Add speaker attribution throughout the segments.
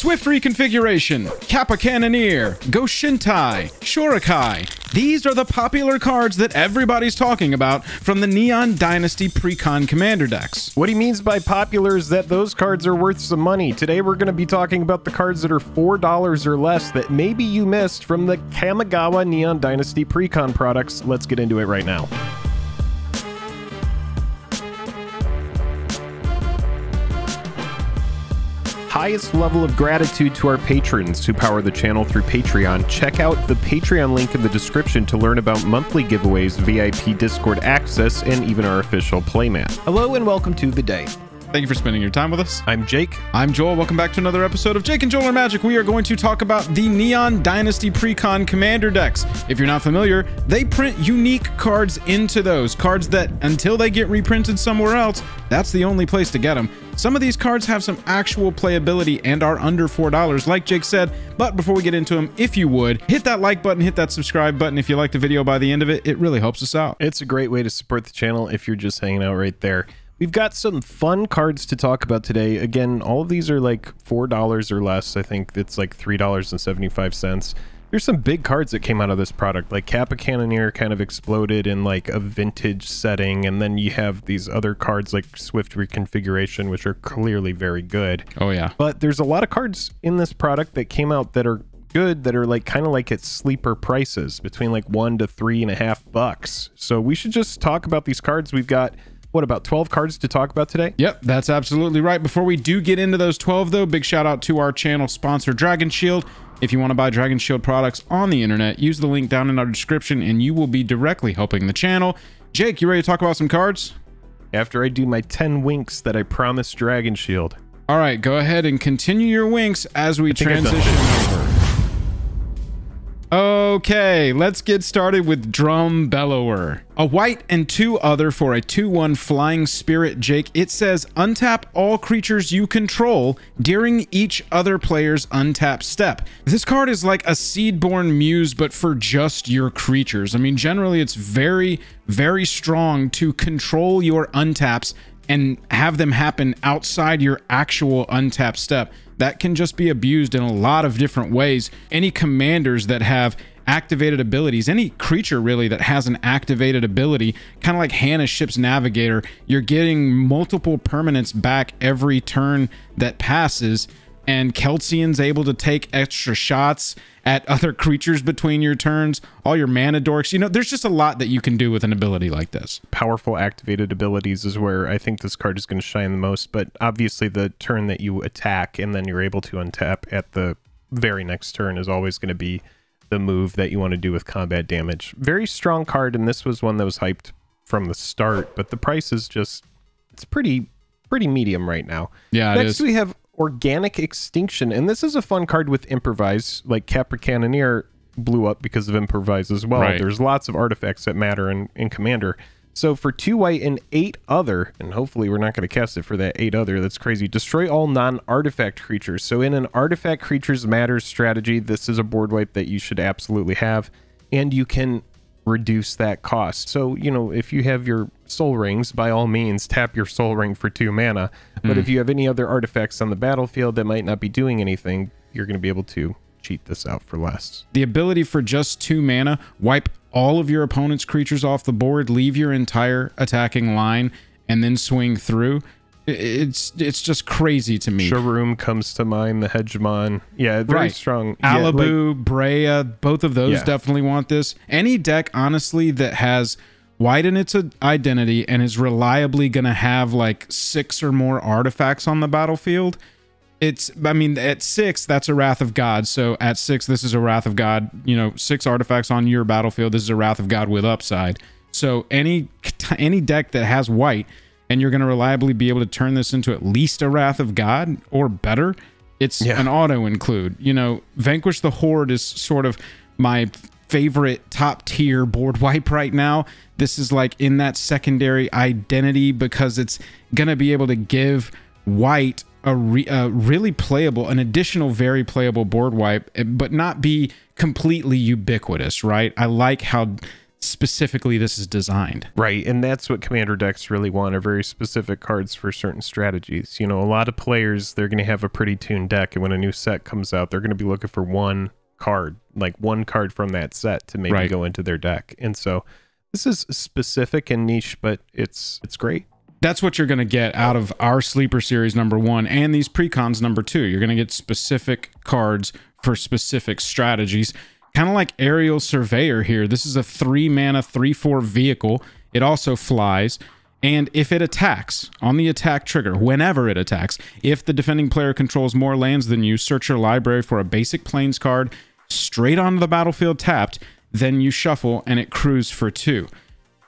Speaker 1: Swift Reconfiguration, Kappa Cannoneer, Goshintai, Shurikai. These are the popular cards that everybody's talking about from the Neon Dynasty Precon commander decks.
Speaker 2: What he means by popular is that those cards are worth some money. Today we're going to be talking about the cards that are $4 or less that maybe you missed from the Kamigawa Neon Dynasty Precon products. Let's get into it right now. Highest level of gratitude to our patrons who power the channel through Patreon. Check out the Patreon link in the description to learn about monthly giveaways, VIP Discord access, and even our official playmat. Hello and welcome to The Day.
Speaker 1: Thank you for spending your time with us.
Speaker 2: I'm Jake.
Speaker 1: I'm Joel. Welcome back to another episode of Jake and Joel Are Magic. We are going to talk about the Neon Dynasty Precon commander decks. If you're not familiar, they print unique cards into those. Cards that, until they get reprinted somewhere else, that's the only place to get them. Some of these cards have some actual playability and are under $4, like Jake said. But before we get into them, if you would, hit that like button, hit that subscribe button if you like the video by the end of it. It really helps us out.
Speaker 2: It's a great way to support the channel if you're just hanging out right there. We've got some fun cards to talk about today. Again, all of these are like $4 or less. I think it's like $3.75. There's some big cards that came out of this product, like Kappa Cannoneer kind of exploded in like a vintage setting, and then you have these other cards like Swift Reconfiguration, which are clearly very good.
Speaker 1: Oh yeah.
Speaker 2: But there's a lot of cards in this product that came out that are good, that are like kind of like at sleeper prices, between like $1 to $3.50. So we should just talk about these cards. We've got, what, about 12 cards to talk about today?
Speaker 1: Yep, that's absolutely right. Before we do get into those 12 though, big shout out to our channel sponsor, Dragon Shield. If you want to buy Dragon Shield products on the internet, use the link down in our description and you will be directly helping the channel. Jake, you ready to talk about some cards?
Speaker 2: After I do my 10 winks that I promised Dragon Shield.
Speaker 1: All right, go ahead and continue your winks as we transition over. Okay, let's get started with Drum Bellower. A white and 2 other for a 2/1 flying spirit, Jake. It says untap all creatures you control during each other player's untap step. This card is like a Seedborn Muse, but for just your creatures. I mean, generally it's very, very strong to control your untaps and have them happen outside your actual untap step. That can just be abused in a lot of different ways. Any commanders that have activated abilities, any creature really that has an activated ability, kind of like Hannah's Ship's Navigator, you're getting multiple permanents back every turn that passes, and Kelsian's able to take extra shots at other creatures between your turns, all your mana dorks. You know, there's just a lot that you can do with an ability like this.
Speaker 2: Powerful activated abilities is where I think this card is going to shine the most, but obviously the turn that you attack and then you're able to untap at the very next turn is always going to be the move that you want to do with combat damage. Very strong card, and this was one that was hyped from the start, but the price is just, it's pretty medium right now.
Speaker 1: Yeah,
Speaker 2: next we have Organic Extinction, and this is a fun card with Improvise. Like Kappa Cannoneer blew up because of Improvise as well.
Speaker 1: Right.
Speaker 2: There's lots of artifacts that matter in Commander. So for 2 white and 8 other, and hopefully we're not going to cast it for that 8 other, that's crazy, destroy all non-artifact creatures. So in an artifact creatures matters strategy, this is a board wipe that you should absolutely have, and you can reduce that cost. So, you know, if you have your soul rings, by all means tap your soul ring for 2 mana, but if you have any other artifacts on the battlefield that might not be doing anything, you're going to be able to cheat this out for less.
Speaker 1: The ability for just 2 mana, wipe all of your opponent's creatures off the board, leave your entire attacking line, and then swing through. It's just crazy to me.
Speaker 2: Sharoom comes to mind, the Hegemon. Yeah, very strong.
Speaker 1: Alabu,
Speaker 2: yeah, like,
Speaker 1: Brea, both of those definitely want this. Any deck, honestly, that has white in its identity and is reliably going to have like 6 or more artifacts on the battlefield, it's, I mean, at 6, that's a Wrath of God. So at 6, this is a Wrath of God. You know, 6 artifacts on your battlefield, this is a Wrath of God with upside. So any deck that has white, and you're going to reliably be able to turn this into at least a Wrath of God or better, it's an auto include. You know, Vanquish the Horde is sort of my favorite top tier board wipe right now. This is like in that secondary identity because it's going to be able to give white a really playable, an additional very playable board wipe, but not be completely ubiquitous, right? I like how specifically this is designed.
Speaker 2: Right, and that's what commander decks really want, are very specific cards for certain strategies. You know, a lot of players, they're going to have a pretty tuned deck, and when a new set comes out, they're going to be looking for one card, like one card from that set to maybe go into their deck. And so this is specific and niche, but it's great.
Speaker 1: That's what you're going to get out of our Sleeper Series #1 and these Precons #2. You're going to get specific cards for specific strategies. Kind of like Aerial Surveyor here. This is a 3-mana, 3/4 vehicle. It also flies. And if it attacks, on the attack trigger, whenever it attacks, if the defending player controls more lands than you, search your library for a basic plains card straight onto the battlefield tapped, then you shuffle and it crews for 2.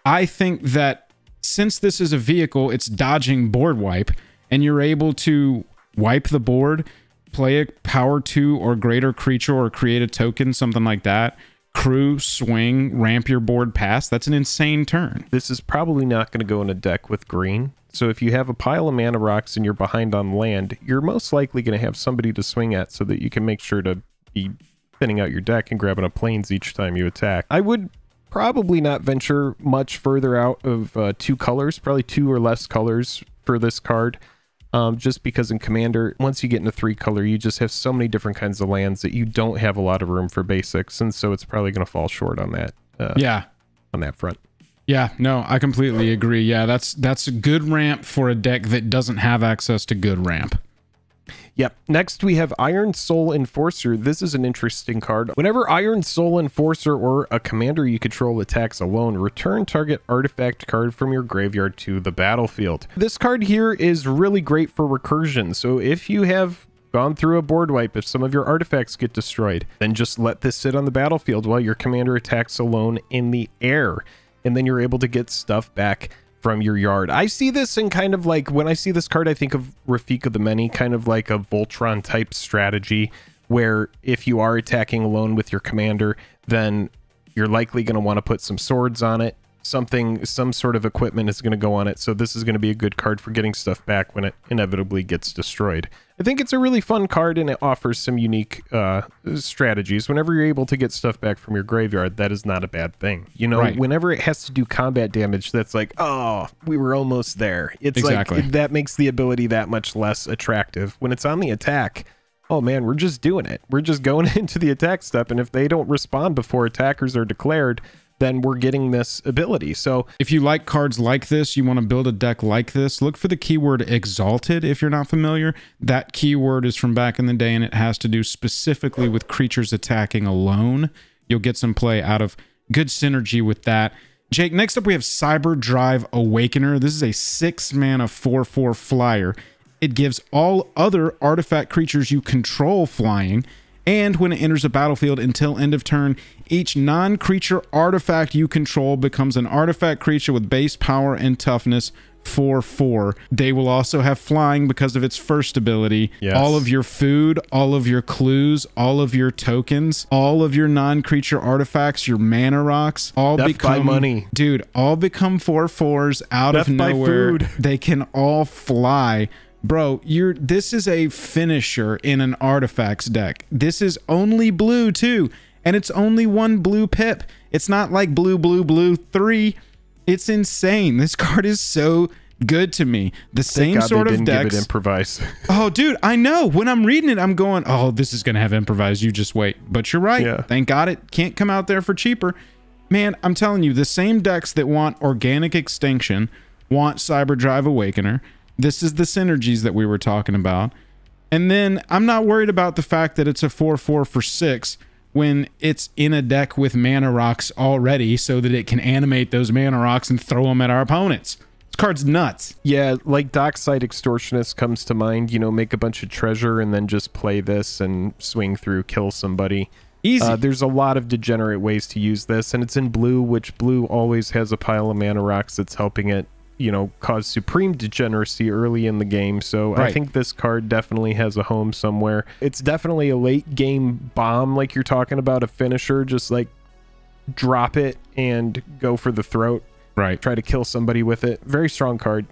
Speaker 1: I think that since this is a vehicle, it's dodging board wipe, and you're able to wipe the board, play a power 2 or greater creature or create a token, something like that, crew, swing, ramp your board past. That's an insane turn.
Speaker 2: This is probably not going to go in a deck with green. So if you have a pile of mana rocks and you're behind on land, you're most likely going to have somebody to swing at so that you can make sure to be thinning out your deck and grabbing a plains each time you attack. I would probably not venture much further out of 2 colors, probably 2 or less colors for this card. Just because in Commander, once you get into 3 color, you just have so many different kinds of lands that you don't have a lot of room for basics, and so it's probably going to fall short on that. On that front.
Speaker 1: Yeah, no, I completely agree. Yeah, that's a good ramp for a deck that doesn't have access to good ramp.
Speaker 2: Yep. Next, we have Iron Soul Enforcer. This is an interesting card. Whenever Iron Soul Enforcer or a commander you control attacks alone, return target artifact card from your graveyard to the battlefield. This card here is really great for recursion. So if you have gone through a board wipe, if some of your artifacts get destroyed, then just let this sit on the battlefield while your commander attacks alone in the air. And then you're able to get stuff back from your yard. I see this in kind of like, when I see this card, I think of Rafika the Many, kind of like a Voltron type strategy, where if you are attacking alone with your commander, then you're likely going to want to put some swords on it. Some sort of equipment is going to go on it. So this is going to be a good card for getting stuff back when it inevitably gets destroyed. I think it's a really fun card, and it offers some unique strategies. Whenever you're able to get stuff back from your graveyard, that is not a bad thing. You know, whenever it has to do combat damage, that's like, oh, we were almost there. It's like, that makes the ability that much less attractive. When it's on the attack, oh man, we're just doing it. We're just going into the attack step, and if they don't respond before attackers are declared, then we're getting this ability. So
Speaker 1: if you like cards like this, you want to build a deck like this, look for the keyword Exalted. If you're not familiar, that keyword is from back in the day, and it has to do specifically with creatures attacking alone. You'll get some play out of good synergy with that. Jake, next up we have Cyber Drive Awakener. This is a 6-mana 4/4 flyer. It gives all other artifact creatures you control flying, and when it enters the battlefield until end of turn, each non-creature artifact you control becomes an artifact creature with base power and toughness 4/4. They will also have flying because of its first ability. Yes. All of your food, all of your clues, all of your tokens, all of your non-creature artifacts, your mana rocks, all become money. Dude, all become 4/4s out of nowhere. They can all fly. Bro, this is a finisher in an artifacts deck. This is only blue too, and it's only 1 blue pip. It's not like blue, blue, blue 3. It's insane. This card is so good to me. The same sort of decks.
Speaker 2: Give it improvise.
Speaker 1: Oh, dude, I know. When I'm reading it, I'm going, oh, this is gonna have improvise. You just wait. But you're right. Yeah. Thank God it can't come out there for cheaper. Man, I'm telling you, the same decks that want Organic Extinction want Cyber Drive Awakener. This is the synergies that we were talking about. And then I'm not worried about the fact that it's a 4/4 for 6 when it's in a deck with mana rocks already, so that it can animate those mana rocks and throw them at our opponents. This card's nuts.
Speaker 2: Yeah, like Dockside Extortionist comes to mind. You know, make a bunch of treasure and then just play this and swing through, kill somebody.
Speaker 1: Easy.
Speaker 2: There's a lot of degenerate ways to use this, and it's in blue, which blue always has a pile of mana rocks that's helping it, you know, cause supreme degeneracy early in the game. So I think this card definitely has a home somewhere. It's definitely a late game bomb, like you're talking about, a finisher. Just like drop it and go for the throat. Try to kill somebody with it. Very strong card.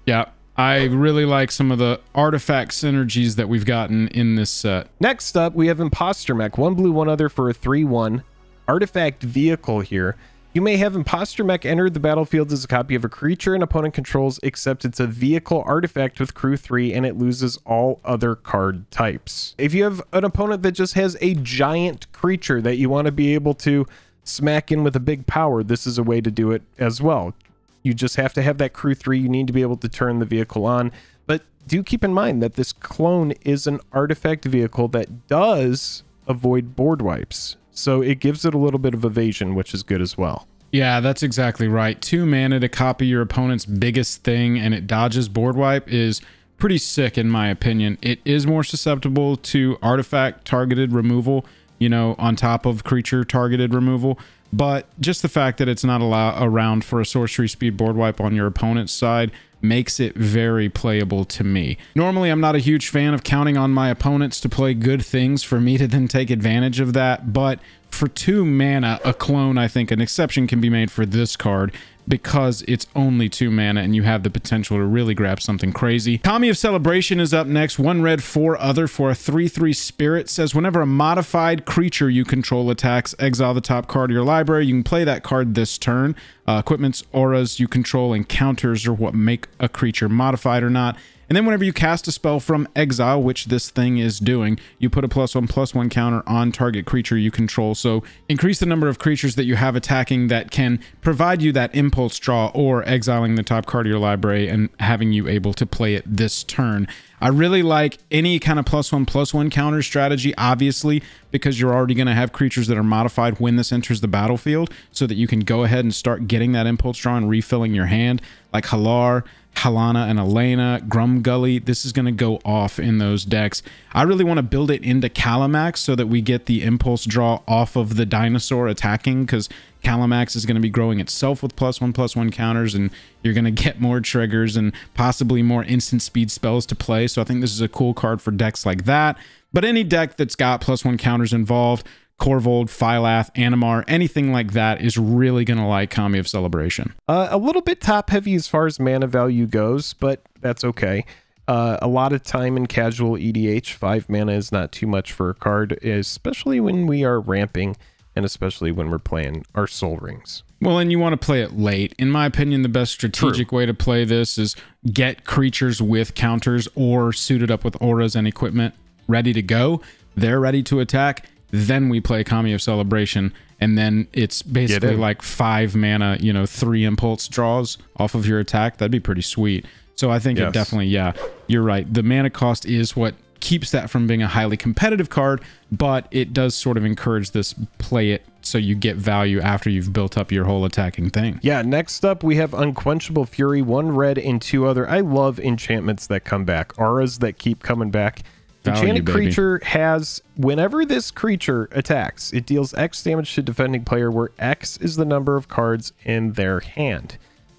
Speaker 1: Yeah, I really like some of the artifact synergies that we've gotten in this set.
Speaker 2: Next up, we have Imposter Mech. 1 blue, 1 other for a 3/1 artifact vehicle here. You may have Imposter Mech enter the battlefield as a copy of a creature an opponent controls, except it's a vehicle artifact with crew 3 and it loses all other card types. If you have an opponent that just has a giant creature that you want to be able to smack in with a big power, this is a way to do it as well. You just have to have that crew 3. You need to be able to turn the vehicle on. But do keep in mind that this clone is an artifact vehicle that does avoid board wipes. So it gives it a little bit of evasion, which is good as well.
Speaker 1: Yeah, that's exactly right. 2 mana to copy your opponent's biggest thing and it dodges board wipe is pretty sick in my opinion. It is more susceptible to artifact targeted removal, you know, on top of creature targeted removal. But just the fact that it's not around for a sorcery speed board wipe on your opponent's side makes it very playable to me. Normally, I'm not a huge fan of counting on my opponents to play good things for me to then take advantage of that, but for 2 mana, a clone, I think an exception can be made for this card because it's only 2 mana and you have the potential to really grab something crazy. Kami of Celebration is up next. 1 red, 4 other for a 3/3 spirit. Says whenever a modified creature you control attacks, exile the top card of your library. You can play that card this turn. Equipments, auras you control, and counters are what make a creature modified or not. And then whenever you cast a spell from exile, which this thing is doing, you put a +1/+1 counter on target creature you control. So increase the number of creatures that you have attacking that can provide you that impulse draw or exiling the top card of your library and having you able to play it this turn. I really like any kind of +1/+1 counter strategy, obviously, because you're already going to have creatures that are modified when this enters the battlefield so that you can go ahead and start getting that impulse draw and refilling your hand, like Halar, Halana and Elena, Grumgully. This is going to go off in those decks. I really want to build it into Calamax so that we get the impulse draw off of the dinosaur attacking, because Calamax is going to be growing itself with +1/+1 counters, and you're going to get more triggers and possibly more instant speed spells to play. So I think this is a cool card for decks like that. But any deck that's got +1 counters involved, Corvold, Phylath, Animar, anything like that is really going to like Kami of Celebration.
Speaker 2: A little bit top heavy as far as mana value goes, but that's okay. A lot of time in casual EDH, 5 mana is not too much for a card, especially when we are ramping and especially when we're playing our Soul Rings.
Speaker 1: Well, and you want to play it late. In my opinion, the best strategic way to play this is get creatures with counters or suited up with auras and equipment ready to go. They're ready to attack. Then we play Kami of Celebration, and then it's basically like 5 mana, you know, 3 impulse draws off of your attack. That'd be pretty sweet. So I think it definitely, yeah, you're right. The mana cost is what keeps that from being a highly competitive card, but it does sort of encourage this play it so you get value after you've built up your whole attacking thing.
Speaker 2: Yeah, next up we have Unquenchable Fury, 1 red and 2 other. I love enchantments that come back, auras that keep coming back. Enchanted creature has, whenever this creature attacks, it deals X damage to defending player, where X is the number of cards in their hand.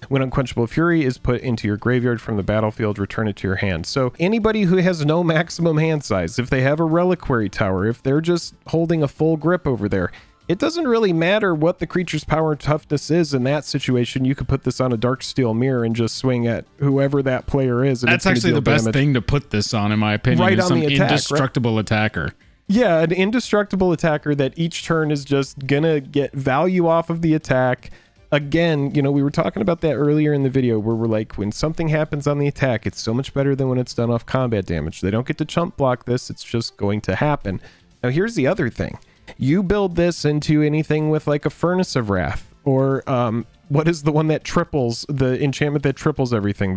Speaker 2: When Unquenchable Fury is put into your graveyard from the battlefield, return it to your hand. So anybody who has no maximum hand size, if they have a reliquary tower, if they're just holding a full grip over there, it doesn't really matter what the creature's power and toughness is in that situation. You could put this on a Darksteel Mirror and just swing at whoever that player is. And
Speaker 1: that's actually the best thing to put this on, in my opinion.
Speaker 2: Right, on the attack,
Speaker 1: indestructible attacker.
Speaker 2: Yeah, an indestructible attacker that each turn is just gonna get value off of the attack. Again, you know, we were talking about that earlier in the video where we're like, when something happens on the attack, it's so much better than when it's done off combat damage. They don't get to chump block this. It's just going to happen. Now, here's the other thing. You build this into anything with like a Furnace of Wrath, or what is the one that triples, the enchantment that triples everything?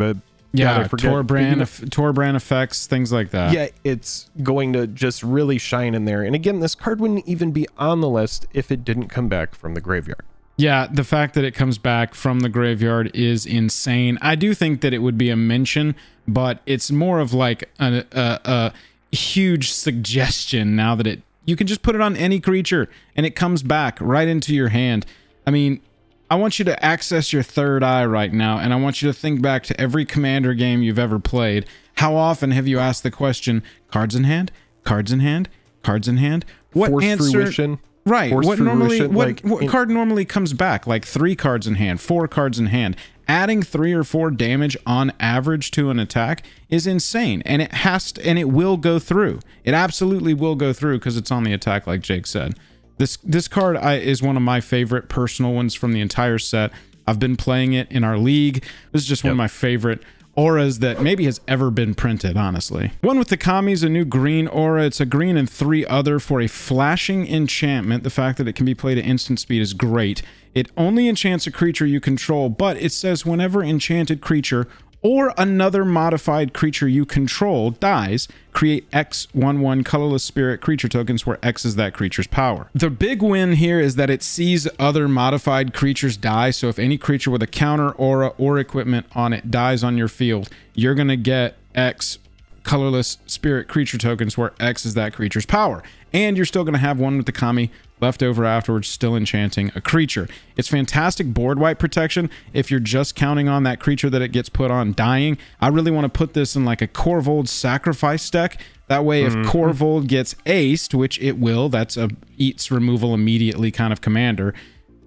Speaker 2: Torbrand
Speaker 1: effects, things like that.
Speaker 2: Yeah, it's going to just really shine in there. And again, this card wouldn't even be on the list if it didn't come back from the graveyard.
Speaker 1: Yeah, the fact that it comes back from the graveyard is insane. I do think that it would be a mention, but it's more of like a huge suggestion now that you can just put it on any creature and it comes back right into your hand. I mean, I want you to access your third eye right now, and I want you to think back to every Commander game you've ever played. How often have you asked the question, cards in hand, cards in hand, cards in hand? What
Speaker 2: Force
Speaker 1: answer?
Speaker 2: Fruition.
Speaker 1: Right. What card normally comes back? Like 3 cards in hand, 4 cards in hand. Adding 3 or 4 damage on average to an attack is insane, and it will go through. It absolutely will go through because it's on the attack, like Jake said. This card is one of my favorite personal ones from the entire set. I've been playing it in our league. This is just one of my favorite auras that maybe has ever been printed, honestly. One with the Kami is a new green aura. It's a green and 3 other for a flashing enchantment. The fact that it can be played at instant speed is great. It only enchants a creature you control, but it says whenever enchanted creature or another modified creature you control dies, create X 1/1 colorless spirit creature tokens where X is that creature's power. The big win here is that it sees other modified creatures die, so if any creature with a counter aura or equipment on it dies on your field, you're gonna get X colorless spirit creature tokens where X is that creature's power. And you're still gonna have one with the Kami left over afterwards, still enchanting a creature. It's fantastic board wipe protection if you're just counting on that creature that it gets put on dying. I really want to put this in like a Corvold sacrifice deck. That way, if Corvold gets aced, which it will, that's a eats removal immediately kind of commander,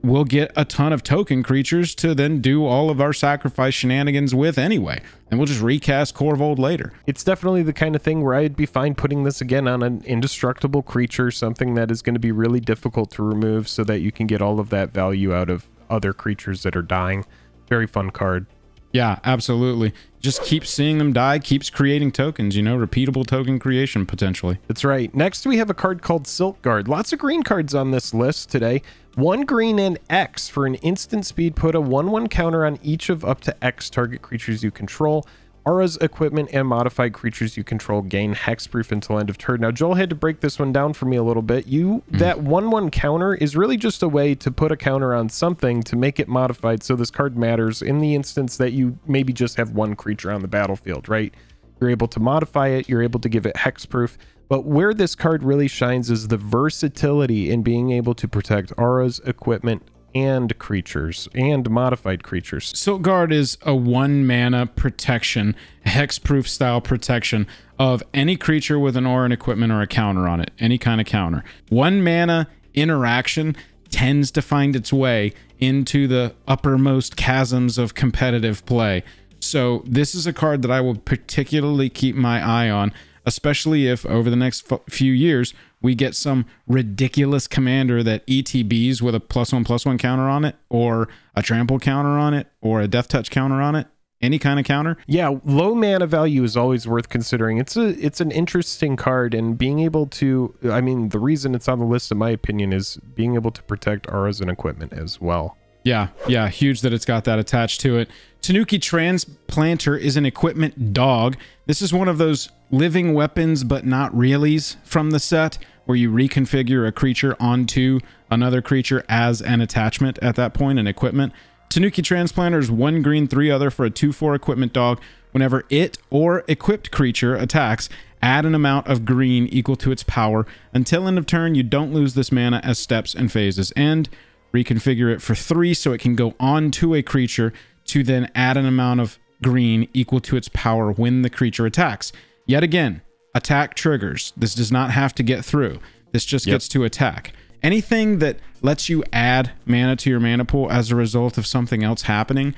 Speaker 1: we'll get a ton of token creatures to then do all of our sacrifice shenanigans with anyway. And we'll just recast Corvold later.
Speaker 2: It's definitely the kind of thing where I'd be fine putting this again on an indestructible creature, something that is going to be really difficult to remove so that you can get all of that value out of other creatures that are dying. Very fun card.
Speaker 1: Yeah, absolutely. Just keeps seeing them die, keeps creating tokens, you know, repeatable token creation potentially.
Speaker 2: That's right. Next, we have a card called Silk Guard. Lots of green cards on this list today. 1 green and X for an instant speed. Put a 1/1 counter on each of up to X target creatures you control. Auras, equipment, and modified creatures you control gain hexproof until end of turn. Now, Joel had to break this one down for me a little bit. That 1/1 counter is really just a way to put a counter on something to make it modified, so this card matters in the instance that you maybe just have one creature on the battlefield, right? You're able to modify it, you're able to give it hexproof, but where this card really shines is the versatility in being able to protect auras, equipment, and creatures, and modified creatures.
Speaker 1: Silk Guard is a 1 mana protection, hexproof style protection of any creature with an aura, an equipment, or a counter on it. Any kind of counter. 1 mana interaction tends to find its way into the uppermost chasms of competitive play. So this is a card that I will particularly keep my eye on, especially if over the next few years we get some ridiculous commander that ETBs with a +1/+1 counter on it, or a trample counter on it, or a death touch counter on it. Any kind of counter.
Speaker 2: Yeah, low mana value is always worth considering. It's an interesting card, and being able to, I mean, the reason it's on the list, in my opinion, is being able to protect auras and equipment as well.
Speaker 1: Yeah, huge that it's got that attached to it. Tanuki Transplanter is an equipment dog. This is one of those living weapons but not reallys from the set, where you reconfigure a creature onto another creature as an attachment at that point, an equipment. Tanuki Transplanter is 1 green, 3 other for a 2/4 equipment dog. Whenever it or equipped creature attacks, add an amount of green equal to its power. Until end of turn, you don't lose this mana as steps and phases end. Reconfigure it for 3 so it can go on to a creature to then add an amount of green equal to its power when the creature attacks. Yet again, attack triggers. This does not have to get through. This just gets to attack. Anything that lets you add mana to your mana pool as a result of something else happening,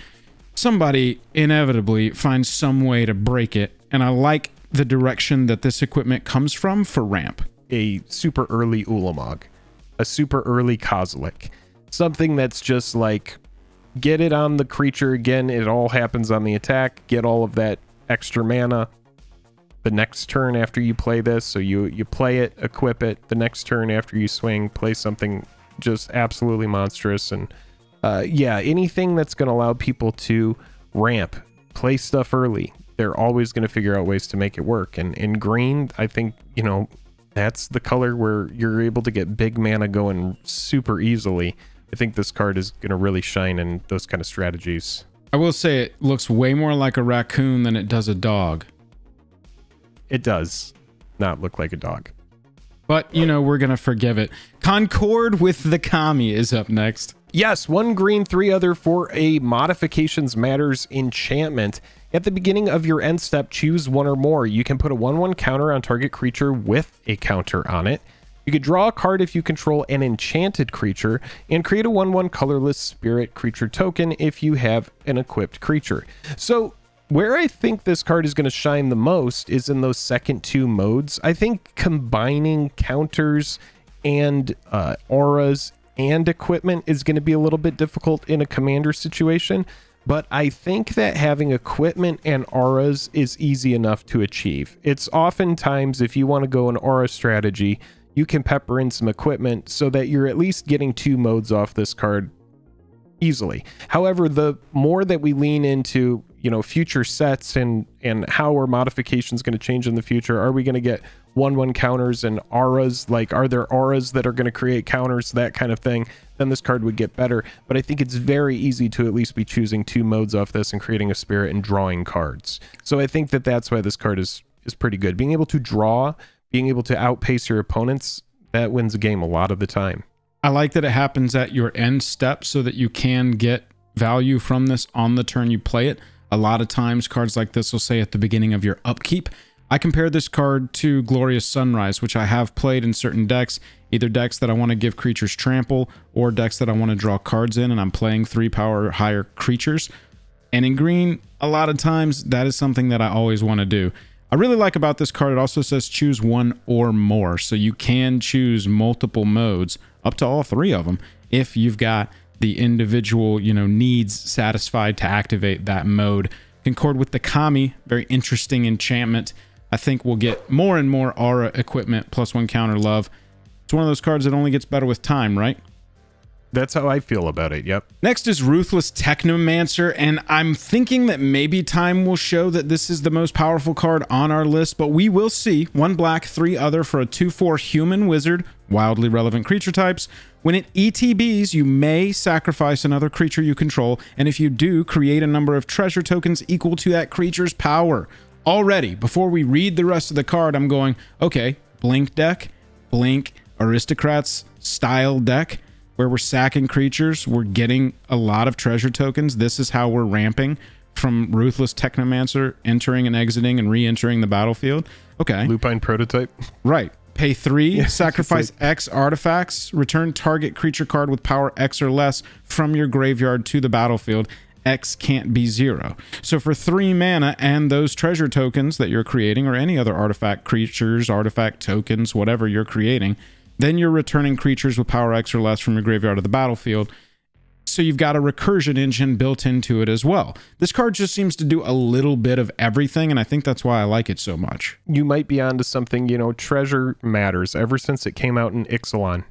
Speaker 1: somebody inevitably finds some way to break it, and I like the direction that this equipment comes from for ramp.
Speaker 2: A super early Ulamog, a super early Kozilek, something that's just like, get it on the creature again, it all happens on the attack, get all of that extra mana the next turn after you play this. So you play it, equip it, the next turn after you swing, play something just absolutely monstrous. And yeah, anything that's going to allow people to ramp, play stuff early, they're always going to figure out ways to make it work. And in green, I think, you know, that's the color where you're able to get big mana going super easily. I think this card is going to really shine in those kind of strategies.
Speaker 1: I will say it looks way more like a raccoon than it does a dog.
Speaker 2: It does not look like a dog.
Speaker 1: But, you know, we're going to forgive it. Concord with the Kami is up next.
Speaker 2: Yes, 1 green, 3 other for a Modifications Matters enchantment. At the beginning of your end step, choose 1 or more. You can put a 1/1 counter on target creature with a counter on it. You could draw a card if you control an enchanted creature, and create a 1/1 colorless spirit creature token if you have an equipped creature. So where I think this card is going to shine the most is in those second 2 modes. I think combining counters and auras and equipment is going to be a little bit difficult in a commander situation. But I think that having equipment and auras is easy enough to achieve. It's oftentimes, if you want to go an aura strategy, you can pepper in some equipment so that you're at least getting 2 modes off this card easily. However, the more that we lean into, you know, future sets and how are modifications going to change in the future, are we going to get 1/1 counters and auras, like are there auras that are going to create counters, that kind of thing, then this card would get better. But I think it's very easy to at least be choosing 2 modes off this and creating a spirit and drawing cards. So I think that that's why this card is pretty good. Being able to draw, being able to outpace your opponents, that wins a game a lot of the time.
Speaker 1: I like that it happens at your end step so that you can get value from this on the turn you play it. A lot of times cards like this will say at the beginning of your upkeep. I compare this card to Glorious Sunrise, which I have played in certain decks, either decks that I want to give creatures trample or decks that I want to draw cards in, and I'm playing 3 power or higher creatures. And in green, a lot of times that is something that I always want to do. I really like about this card, it also says choose 1 or more, so you can choose multiple modes, up to all 3 of them, if you've got the individual, you know, needs satisfied to activate that mode. Concord with the Kami, very interesting enchantment. I think we'll get more and more aura equipment, +1 counter love. It's one of those cards that only gets better with time, right?
Speaker 2: That's how I feel about it, yep.
Speaker 1: Next is Ruthless Technomancer, and I'm thinking that maybe time will show that this is the most powerful card on our list, but we will see. 1 black, 3 other for a 2/4 human wizard, wildly relevant creature types. When it ETBs, you may sacrifice another creature you control, and if you do, create a number of treasure tokens equal to that creature's power. Already, before we read the rest of the card, I'm going, okay, Blink deck, Blink Aristocrats style deck, where we're sacking creatures, we're getting a lot of treasure tokens. This is how we're ramping from Ruthless Technomancer, entering and exiting and re-entering the battlefield. Okay.
Speaker 2: Lupine Prototype.
Speaker 1: Right. Pay 3, sacrifice X artifacts, return target creature card with power X or less from your graveyard to the battlefield. X can't be 0. So for 3 mana and those treasure tokens that you're creating, or any other artifact creatures, artifact tokens, whatever you're creating, then you're returning creatures with power X or less from your graveyard to the battlefield. So you've got a recursion engine built into it as well. This card just seems to do a little bit of everything, and I think that's why I like it so much.
Speaker 2: You might be onto something, you know, treasure matters. Ever since it came out in Ixalan,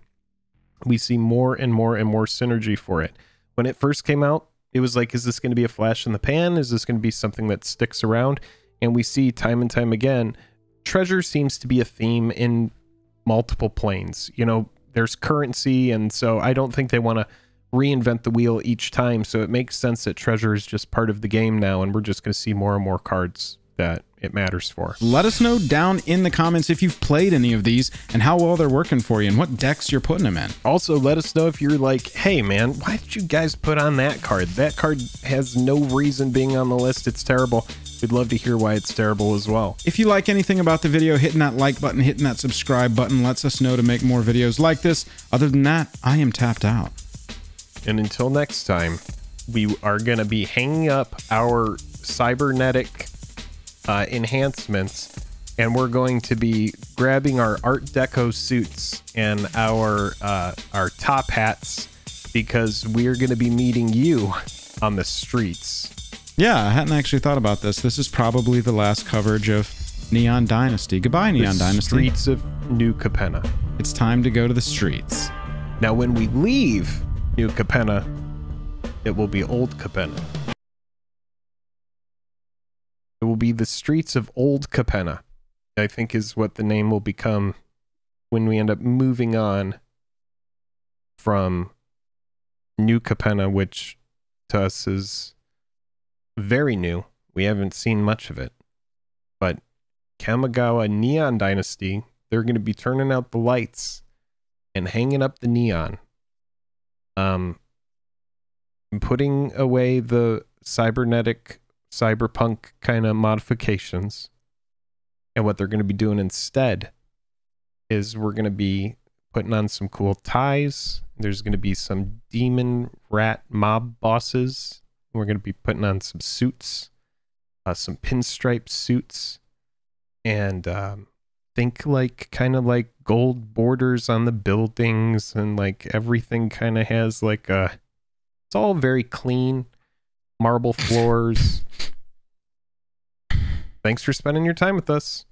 Speaker 2: we see more and more and more synergy for it. When it first came out, it was like, is this going to be a flash in the pan? Is this going to be something that sticks around? And we see time and time again, treasure seems to be a theme in multiple planes. You know, there's currency, and so I don't think they want to reinvent the wheel each time, so it makes sense that treasure is just part of the game now, and we're just going to see more and more cards that it matters for.
Speaker 1: Let us know down in the comments if you've played any of these and how well they're working for you and what decks you're putting them in.
Speaker 2: Also, let us know if you're like, hey man, why did you guys put on that card? That card has no reason being on the list. It's terrible. We'd love to hear why it's terrible as well.
Speaker 1: If you like anything about the video, hitting that like button, hitting that subscribe button lets us know to make more videos like this. Other than that, I am tapped out.
Speaker 2: And until next time, we are going to be hanging up our cybernetic enhancements, and we're going to be grabbing our Art Deco suits and our top hats, because we are going to be meeting you on the streets.
Speaker 1: Yeah, I hadn't actually thought about this. This is probably the last coverage of Neon Dynasty. Goodbye, Neon Dynasty.
Speaker 2: Streets of New Capenna.
Speaker 1: It's time to go to the streets.
Speaker 2: Now, when we leave New Capenna, it will be Old Capenna. It will be the streets of Old Capenna, I think, is what the name will become when we end up moving on from New Capenna, which to us is very new. We haven't seen much of it. But Kamigawa Neon Dynasty, they're going to be turning out the lights and hanging up the neon. Putting away the cybernetic, cyberpunk kind of modifications. And what they're going to be doing instead is we're going to be putting on some cool ties. There's going to be some demon rat mob bosses. We're going to be putting on some suits, some pinstripe suits. And think like kind of like gold borders on the buildings, and like everything kind of has like a, it's all very clean, marble floors. Thanks for spending your time with us.